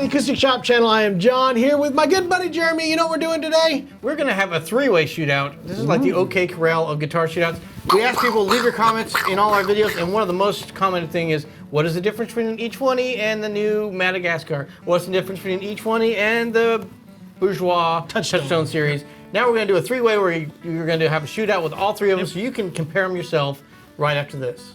the Acoustic Shop channel. I am John here with my good buddy Jeremy. You know what we're doing today? We're going to have a three-way shootout. This is like the OK Corral of guitar shootouts. We ask people to leave your comments in all our videos, and one of the most commented thing is, what is the difference between an E20 and the new Madagascar? What's the difference between an E20 and the Bourgeois Touchstone Series? Now we're going to do a three-way where you're going to have a shootout with all three of them, so you can compare them yourself right after this.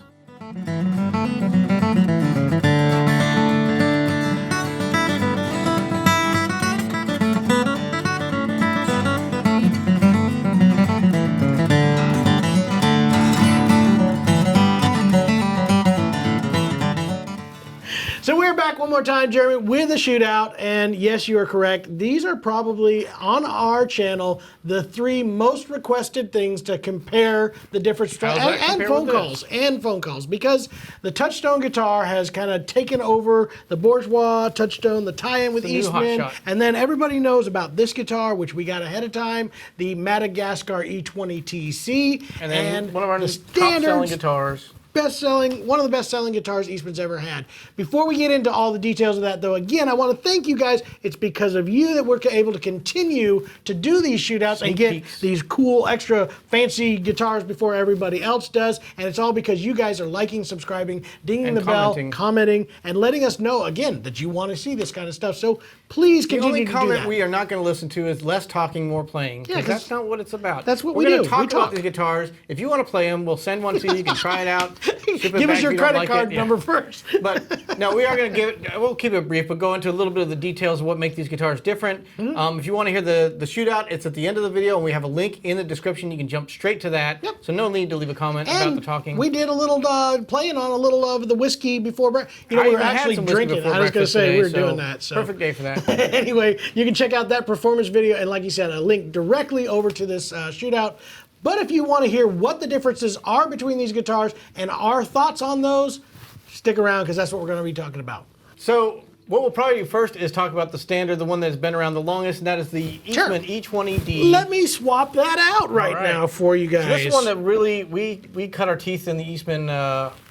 So we're back one more time, Jeremy, with a shootout, and yes, you are correct. These are probably, on our channel, the three most requested things to compare the difference and phone calls, because the Touchstone guitar has kind of taken over the Bourgeois Touchstone, the tie-in with Eastman, and then everybody knows about this guitar, which we got ahead of time, the Madagascar E20 TC, and then one of our top-selling guitars. One of the best-selling guitars Eastman's ever had. Before we get into all the details of that, though, again, I want to thank you guys. It's because of you that we're able to continue to do these shootouts and get these cool, extra fancy guitars before everybody else does. And it's all because you guys are liking, subscribing, dinging the bell, commenting, and letting us know, again, that you want to see this kind of stuff. So please continue to do that. The only comment we are not going to listen to is less talking, more playing. Yeah, because that's not what it's about. That's what we do. We're going to talk about these guitars. If you want to play them, we'll send one to you. You can try it out. Give us your credit card number first. But no, we are going to we'll keep it brief, but go into a little bit of the details of what makes these guitars different. If you want to hear the shootout, it's at the end of the video, and we have a link in the description. You can jump straight to that. Yep. So no need to leave a comment about the talking. We did a little playing on a little of the whiskey before breakfast. You know, we were actually drinking. I was going to say we were doing that. So. Perfect day for that. Anyway, you can check out that performance video, and like you said, a link directly over to this shootout. But if you want to hear what the differences are between these guitars and our thoughts on those, stick around because that's what we're going to be talking about. So what we'll probably do first is talk about the standard, the one that's been around the longest, and that is the Eastman E20D. Let me swap that out right now for you guys. So this is one that really we cut our teeth in the Eastman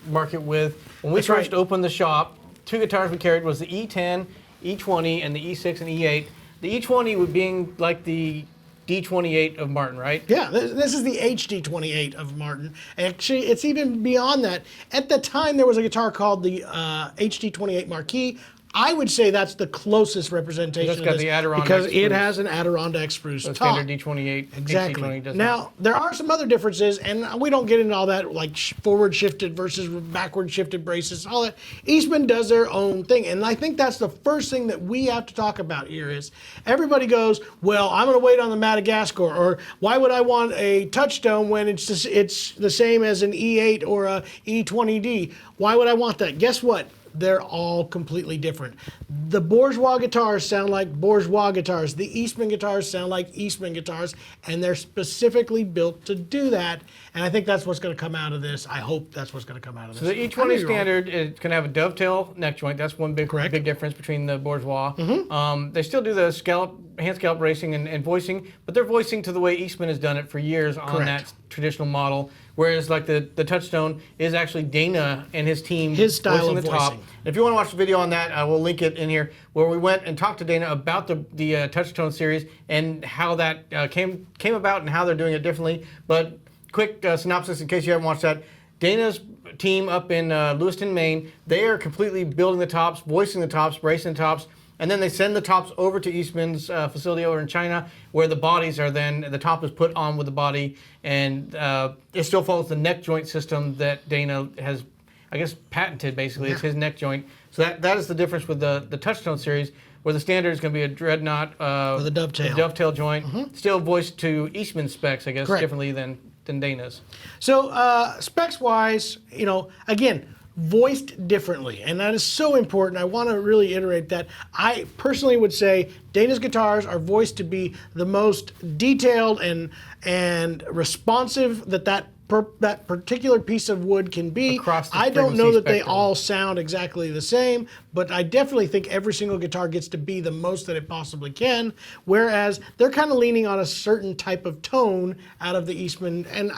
market with. When we first opened the shop, two guitars we carried was the E10, E20, and the E6 and E8. The E20 being like the D28 of Martin, right? Yeah, this is the HD28 of Martin. Actually, it's even beyond that. At the time, there was a guitar called the HD28 Marquis. I would say that's the closest representation of this because it has an Adirondack spruce top. Standard D28. Exactly. HD20 does now, there are some other differences, and we don't get into all that, like forward shifted versus backward shifted braces, all that. Eastman does their own thing, and I think that's the first thing that we have to talk about here is everybody goes, well, I'm going to wait on the Madagascar, or why would I want a Touchstone when it's the same as an E8 or a E20D? Why would I want that? Guess what? They're all completely different. The Bourgeois guitars sound like Bourgeois guitars. The Eastman guitars sound like Eastman guitars, and they're specifically built to do that. And I think that's what's going to come out of this. I hope that's what's going to come out of this. So the E20 standard is going to have a dovetail neck joint. That's one big difference between the Bourgeois. They still do the hand scallop bracing and voicing, but they're voicing to the way Eastman has done it for years on that traditional model. Whereas like the Touchstone is actually Dana and his team style of the top. voicing. If you want to watch the video on that, I will link it in here, where we went and talked to Dana about the Touchstone series and how that came about and how they're doing it differently. But quick synopsis in case you haven't watched that. Dana's team up in Lewiston, Maine, they are completely building the tops, voicing the tops, bracing the tops, and then they send the tops over to Eastman's facility over in China, where the bodies are then, the top is put on with the body, and it still follows the neck joint system that Dana has, I guess, patented, basically. It's his neck joint. So that is the difference with the Touchstone series, where the standard is going to be a dreadnought with a dovetail joint, still voiced to Eastman specs, I guess, differently than Dana's. So specs-wise, you know, again, voiced differently, and that is so important. I want to really iterate that. I personally would say Dana's guitars are voiced to be the most detailed and responsive that particular piece of wood can be. Across the I don't know that they spectrum. all sound exactly the same, but I definitely think every single guitar gets to be the most that it possibly can, whereas they're kind of leaning on a certain type of tone out of the Eastman and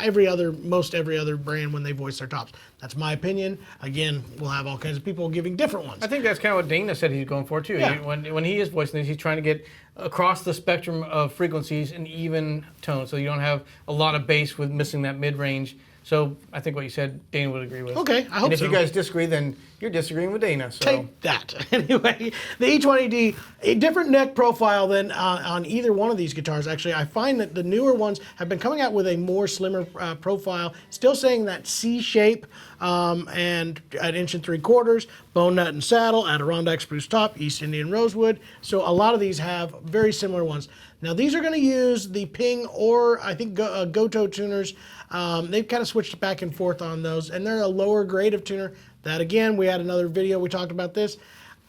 most every other brand when they voice their tops. That's my opinion. Again, we'll have all kinds of people giving different ones. I think that's kind of what Dana said he's going for too. Yeah. When he is voicing these, he's trying to get across the spectrum of frequencies an even tone, so you don't have a lot of bass with missing that mid-range. So I think what you said, Dana would agree with. Okay, I hope And if so. you guys disagree, then you're disagreeing with Dana. So. Take that. Anyway, the E20D, a different neck profile than on either one of these guitars. Actually, I find that the newer ones have been coming out with a more slimmer profile, still saying that C shape and at 1 3/4, bone nut and saddle, Adirondack spruce top, East Indian rosewood. So a lot of these have very similar ones. Now these are going to use the Ping or I think Goto tuners. They've kind of switched back and forth on those, and they're a lower grade of tuner. That again, we had another video, we talked about this.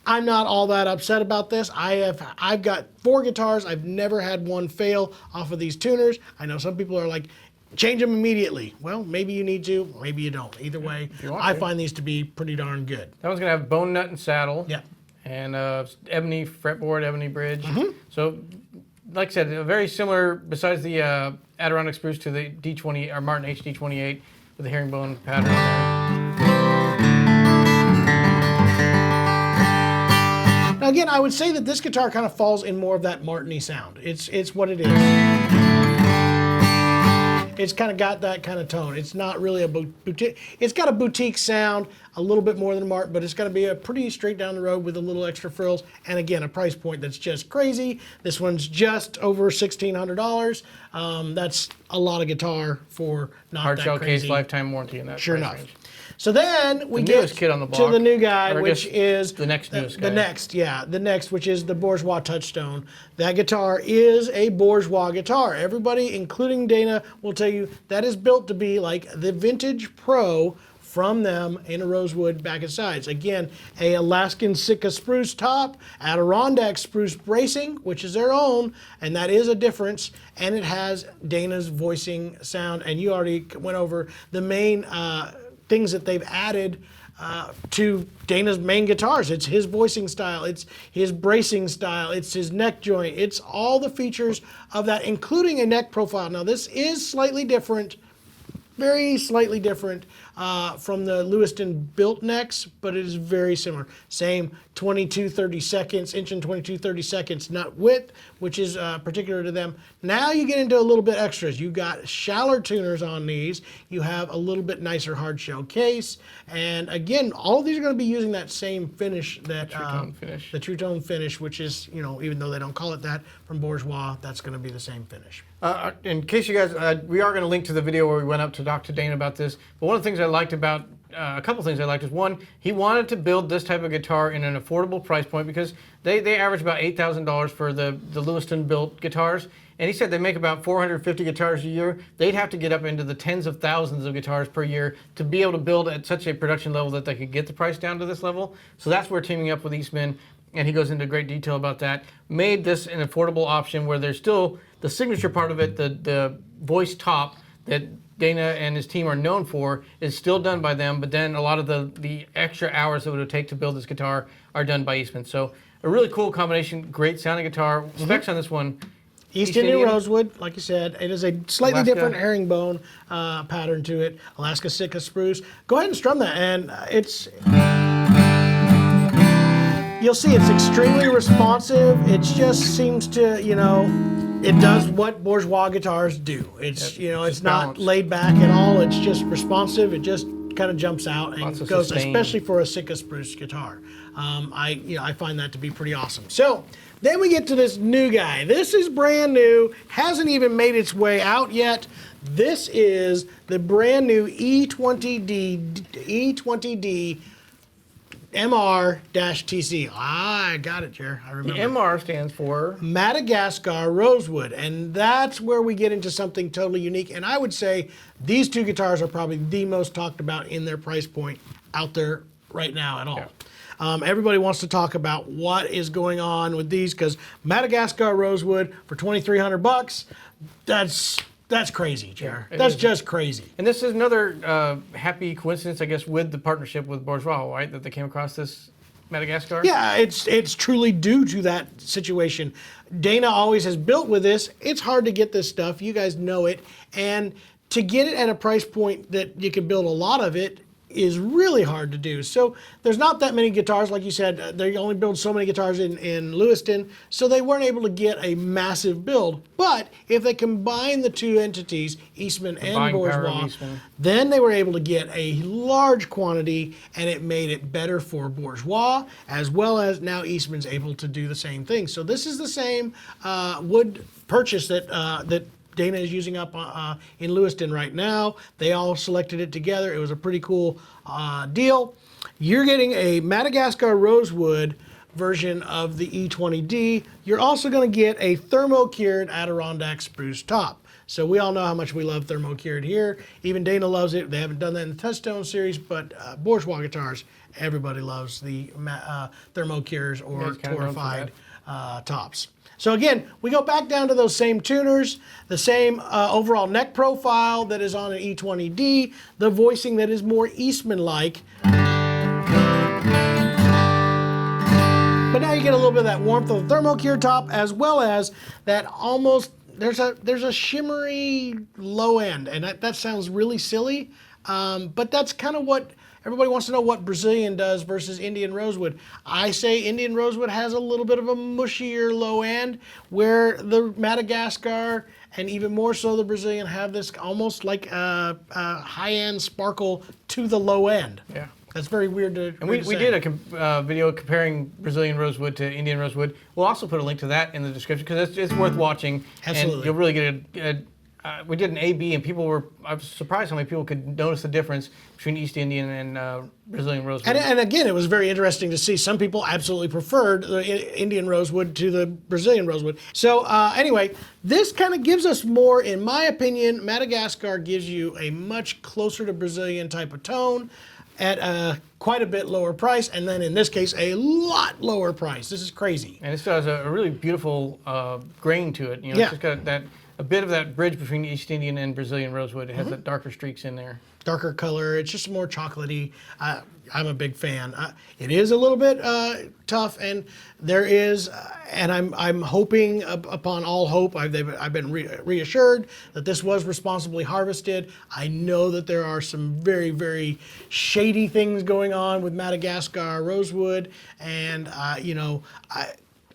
I'm not all that upset about this. I've got 4 guitars. I've never had one fail off of these tuners. I know some people are like, change them immediately. Well, maybe you need to, maybe you don't. Either way, I find these to be pretty darn good. That one's gonna have bone nut and saddle. Yeah. And ebony fretboard, ebony bridge. So, like I said, very similar. Besides the Adirondack spruce to the D20 or Martin HD28 with the herringbone pattern there. Now again, I would say that this guitar kind of falls in more of that Martin-y sound. It's what it is. It's kind of got that kind of tone. It's not really a boutique. It's got a boutique sound, a little bit more than a Martin, but it's going to be a pretty straight down the road with a little extra frills. And again, a price point that's just crazy. This one's just over $1,600. That's a lot of guitar for not Hard that shell crazy. case, lifetime warranty in that Sure price enough. range. So then we The get newest kid on the to block, the new guy, or I which guess is the next newest guy. The next, which is the Bourgeois Touchstone. That guitar is a Bourgeois guitar. Everybody, including Dana, will tell you that is built to be like the Vintage Pro from them in a rosewood back and sides. Again, a Alaskan Sitka spruce top, Adirondack spruce bracing, which is their own, and that is a difference. And it has Dana's voicing sound. And you already went over the main things that they've added to Dana's main guitars. It's his voicing style, it's his bracing style, it's his neck joint, it's all the features of that, including a neck profile. Now this is slightly different, very slightly different from the Lewiston built necks, but it is very similar. Same 22-30 seconds, inch and 22-30 seconds nut width, which is particular to them. Now you get into a little bit extras. You got shallower tuners on these. You have a little bit nicer hard shell case. And again, all of these are going to be using that same finish, that the True Tone finish, which is, you know, even though they don't call it that from Bourgeois, that's going to be the same finish. In case you guys, we are going to link to the video where we went up to talk to Dana about this. But one of the things I liked about, a couple things I liked is one, he wanted to build this type of guitar in an affordable price point because they average about $8,000 for the Lewiston built guitars. And he said they make about 450 guitars a year. They'd have to get up into the tens of thousands of guitars per year to be able to build at such a production level that they could get the price down to this level. So that's where teaming up with Eastman, and he goes into great detail about that, made this an affordable option where there's still the signature part of it, the voice top that Dana and his team are known for is still done by them, but then a lot of the extra hours that it would take to build this guitar are done by Eastman. So a really cool combination, great sounding guitar. Specs on this one. East Indian rosewood, like you said. It is a slightly Alaska. different herringbone pattern to it. Alaska Sitka spruce. Go ahead and strum that, and it's... You'll see it's extremely responsive. It just seems to, you know, it does what Bourgeois guitars do. It's, you know, it's not balanced. laid back at all. It's just responsive. It just kind of jumps out and Lots of goes, sustain. especially for a Sitka spruce guitar. I find that to be pretty awesome. So then we get to this new guy. This is brand new, hasn't even made its way out yet. This is the brand new E20D-MR-TC. I got it, Jer. I remember. The MR stands for Madagascar Rosewood, and that's where we get into something totally unique. And I would say these two guitars are probably the most talked about in their price point out there right now at all. Yeah. Everybody wants to talk about what is going on with these because Madagascar Rosewood for $2,300. That's crazy, Jer. Yeah, That's just crazy. And this is another happy coincidence, I guess, with the partnership with Bourgeois, right? That they came across this Madagascar? Yeah, it's truly due to that situation. Dana always has built with this. It's hard to get this stuff. You guys know it. And to get it at a price point that you can build a lot of it is really hard to do. So there's not that many guitars. Like you said, they only build so many guitars in Lewiston, so they weren't able to get a massive build. But if they combine the two entities, Eastman and Bourgeois, then they were able to get a large quantity, and it made it better for Bourgeois, as well as now Eastman's able to do the same thing. So this is the same wood purchase that Dana is using up in Lewiston right now. They all selected it together. It was a pretty cool deal. You're getting a Madagascar Rosewood version of the E20D. You're also going to get a thermo-cured Adirondack spruce top. So we all know how much we love thermo-cured here. Even Dana loves it. They haven't done that in the Touchstone series, but Bourgeois guitars, everybody loves the thermo-cures or torrefied tops. So again, we go back down to those same tuners, the same overall neck profile that is on an E20D, the voicing that is more Eastman-like. But now you get a little bit of that warmth of the thermo-cure top, as well as that almost, there's a shimmery low end, and that sounds really silly, but that's kind of what everybody wants to know, what Brazilian does versus Indian Rosewood. I say Indian Rosewood has a little bit of a mushier low end, where the Madagascar and even more so the Brazilian have this almost like a high-end sparkle to the low end. Yeah. That's very weird to And we did a video comparing Brazilian Rosewood to Indian Rosewood. We'll also put a link to that in the description because it's worth watching. Absolutely. And you'll really get we did an A/B, and I was surprised how many people could notice the difference between East Indian and Brazilian Rosewood. And again, it was very interesting to see some people absolutely preferred the Indian Rosewood to the Brazilian Rosewood. So anyway, this kind of gives us more, in my opinion. Madagascar gives you a much closer to Brazilian type of tone at a quite a bit lower price, and then in this case, a lot lower price. This is crazy. And this has a really beautiful grain to it. You know, Yeah. It's just got a bit of that bridge between East Indian and Brazilian Rosewood. It has the darker streaks in there. Darker color. It's just more chocolatey. I'm a big fan. It is a little bit tough, and there is, and I'm hoping upon all hope. I've been reassured that this was responsibly harvested. I know that there are some very, very shady things going on with Madagascar Rosewood, and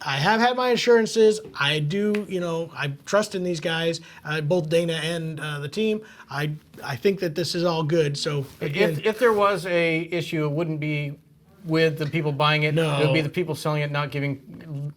I have had my assurances. I do, I trust in these guys, both Dana and the team. I think that this is all good. So again, if there was a issue, it wouldn't be with the people buying it. No. It would be the people selling it not giving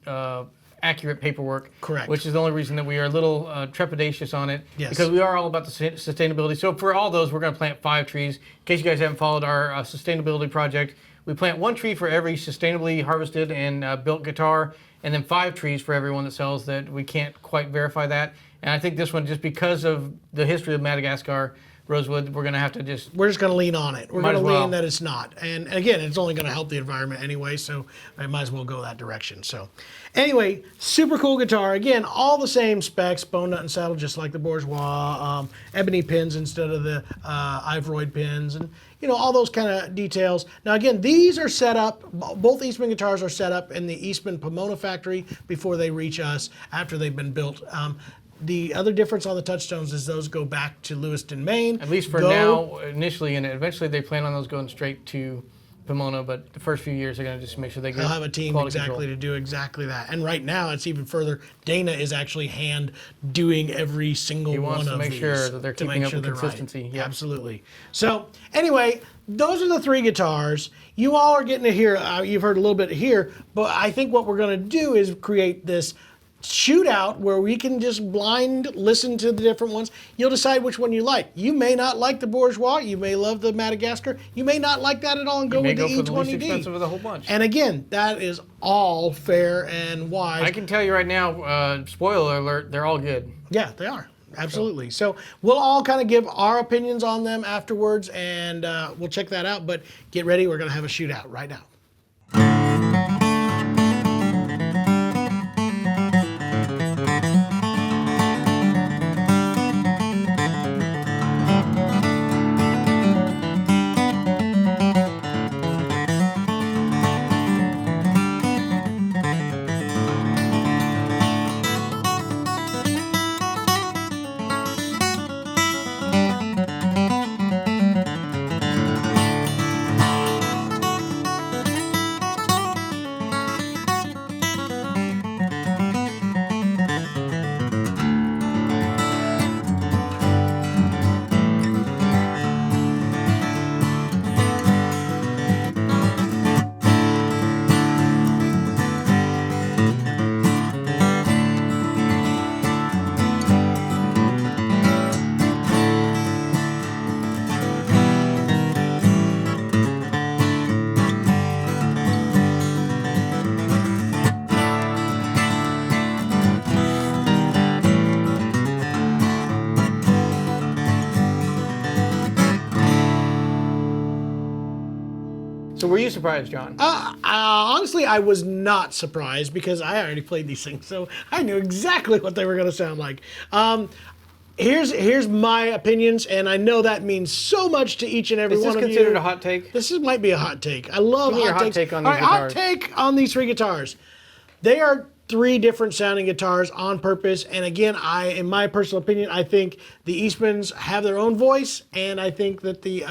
accurate paperwork. Correct. Which is the only reason that we are a little trepidatious on it. Yes. Because we are all about the sustainability. So for all those, we're going to plant 5 trees. In case you guys haven't followed our sustainability project, we plant 1 tree for every sustainably harvested and built guitar, and then 5 trees for everyone that sells that. We can't quite verify that. And I think this one, just because of the history of Madagascar Rosewood, we're going to have to we're just going to lean on it. We're Might going to as well. lean that it's not. And again, it's only going to help the environment anyway, so I might as well go that direction. So anyway, super cool guitar. Again, all the same specs, bone nut and saddle, just like the Bourgeois, ebony pins instead of the ivory pins, and all those kind of details. Now again, these are set up, both Eastman guitars are set up in the Eastman Pomona factory before they reach us after they've been built. The other difference on the Touchstones is those go back to Lewiston, Maine. At least for now, initially, and eventually they plan on those going straight to Pomona, but the first few years they're going to just make sure they get They'll have a team exactly control to do exactly that. And right now it's even further. Dana is actually hand doing every single one of these. He wants to make sure that they're keeping up with consistency. Right. Yeah. Absolutely. So anyway, those are the 3 guitars. You all are getting to hear, you've heard a little bit here, but I think what we're going to do is create this shootout where we can just blind listen to the different ones. You'll decide which one you like. You may not like the Bourgeois. You may love the Madagascar. You may not like that at all and go with the E20D. For the least expensive of the whole bunch. And again, that is all fair and wise. I can tell you right now, spoiler alert, they're all good. Yeah, they are. Absolutely. So we'll all kind of give our opinions on them afterwards, and we'll check that out. But get ready. We're going to have a shootout right now. surprised, John? Honestly, I was not surprised because I already played these things, so I knew exactly what they were going to sound like. Here's my opinions, and I know that means so much to each and every one of you. Is this considered a hot take? This might be a hot take. I love Give me hot your takes. hot take on All these right, hot guitars. take on these 3 guitars. They are 3 different sounding guitars on purpose, and again, in my personal opinion, I think the Eastmans have their own voice, and I think that the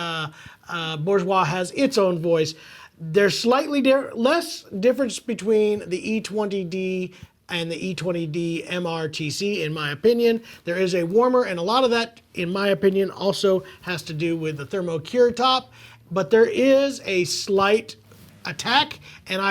Bourgeois has its own voice. There's slightly less difference between the E20D and the E20D-MR-TC, in my opinion. There is a warmer, and a lot of that, in my opinion, also has to do with the thermo-cure top, but there is a slight attack, and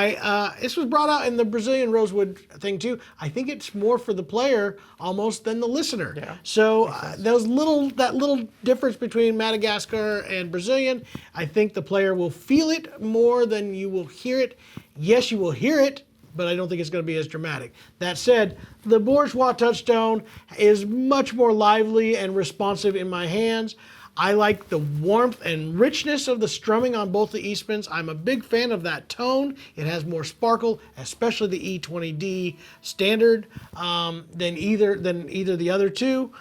this was brought out in the Brazilian Rosewood thing too. I think it's more for the player almost than the listener. Yeah. So that little difference between Madagascar and Brazilian, I think the player will feel it more than you will hear it. Yes, you will hear it, but I don't think it's going to be as dramatic. That said, the Bourgeois Touchstone is much more lively and responsive in my hands. I like the warmth and richness of the strumming on both the Eastmans. I'm a big fan of that tone. It has more sparkle, especially the E20D standard, than either the other two.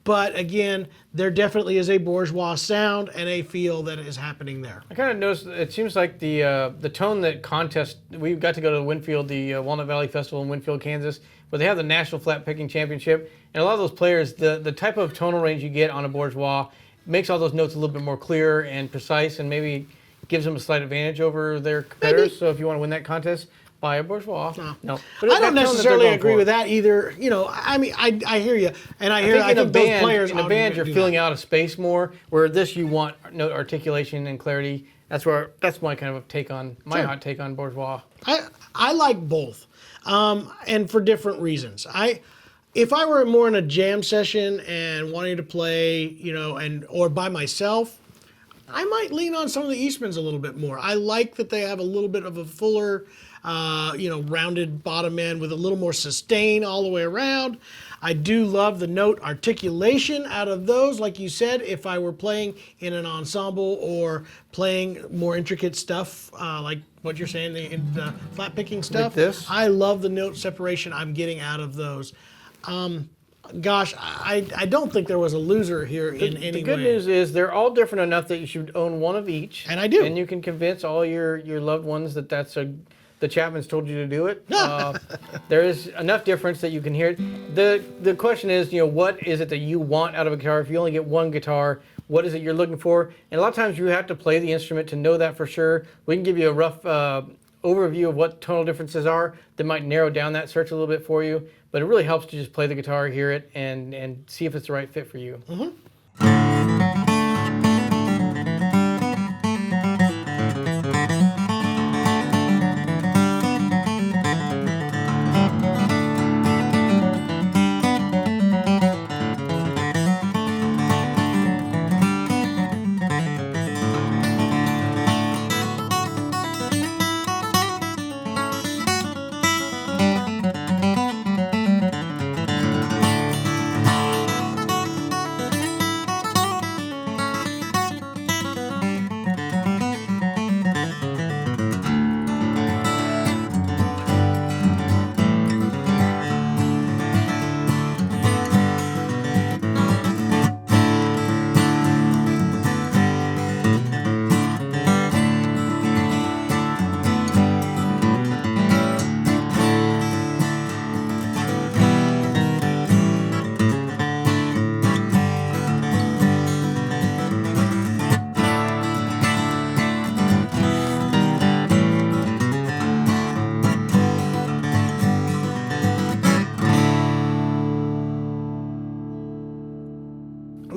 But again, there definitely is a Bourgeois sound and a feel that is happening there. I kind of noticed it seems like the tone that contest, we got to go to the Winfield, the Walnut Valley Festival in Winfield, Kansas, where they have the National Flat Picking Championship. And a lot of those players, the type of tonal range you get on a Bourgeois makes all those notes a little bit more clear and precise, and maybe gives them a slight advantage over their competitors. Maybe. So if you want to win that contest, buy a Bourgeois. No. But I don't necessarily agree with that either. You know, I mean, I hear you, and I think those players in a band you're filling out a space more. Where this you want note articulation and clarity. That's my kind of take on hot take on Bourgeois. I like both, and for different reasons. If I were more in a jam session and wanting to play, or by myself, I might lean on some of the Eastmans a little bit more. I like that they have a little bit of a fuller, rounded bottom end with a little more sustain all the way around. I do love the note articulation out of those. Like you said, if I were playing in an ensemble or playing more intricate stuff, like what you're saying, the flat picking stuff, like this. I love the note separation I'm getting out of those. Gosh, I don't think there was a loser here in any way. The good news is they're all different enough that you should own one of each. And I do. And you can convince all your loved ones that the Chapmans told you to do it. There is enough difference that you can hear it. The question is, what is it that you want out of a guitar? If you only get one guitar, what is it you're looking for? And a lot of times you have to play the instrument to know that for sure. We can give you a rough overview of what tonal differences are that might narrow down that search a little bit for you. But it really helps to just play the guitar, hear it, and see if it's the right fit for you. Mm-hmm.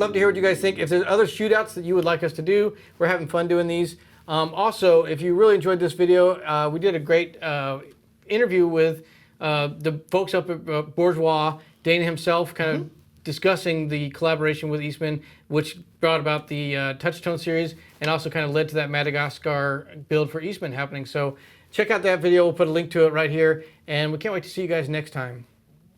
Love to hear what you guys think. If there's other shootouts that you would like us to do, we're having fun doing these. Also, if you really enjoyed this video, we did a great interview with the folks up at Bourgeois, Dana himself, kind of discussing the collaboration with Eastman, which brought about the Touchstone Series and also kind of led to that Madagascar build for Eastman happening. So check out that video. We'll put a link to it right here, and we can't wait to see you guys next time.